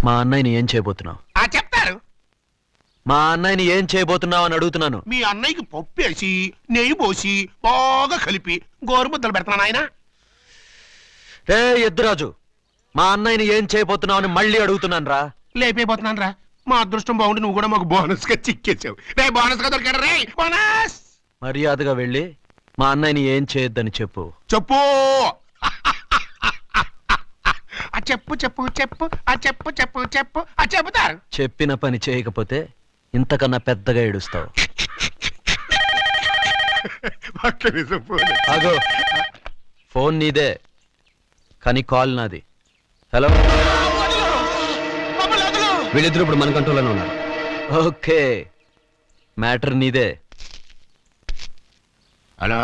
మా అన్నయ్యని ఏం చేయబోతున్నావు? చెప్తారు. మా అన్నయ్యని ఏం చేయబోతున్నావు అని అడుగుతున్నాను. మీ అన్నయ్యకి పప్పు వేసి నెయ్యి పోసి బాగా కలిపి గోరుముద్దలు పెడతాను ఆయన. ఏ ఎద్దురాజు, మా అన్నయ్యని ఏం చేయబోతున్నావు అని మళ్ళీ అడుగుతున్నాను రా. లేపైపోతున్నాను రా. మా అదృష్టం బాగుండి నువ్వు కూడా మాకు బోనస్ గా చిక్కేసావు. రే బోనస్ గా దొరికాడు రే బోనస్. మర్యాదగా వెళ్ళి మా అన్నయ్యని ఏం చేయొద్దని చెప్పు. చెప్పు చెప్పు చెప్పు చెప్పు చెప్పు చెప్పు చెప్పు చెబుతారు. చెప్పిన పని చేయకపోతే ఇంతకన్నా పెద్దగా ఏడుస్తావు. అగో ఫోన్ నీదే కానీ కాల్ నాది. హలో, వీళ్ళిద్దరు ఇప్పుడు మన కంట్రోల్లోనే ఉన్నారు. ఓకే, మ్యాటర్ నీదే. హలో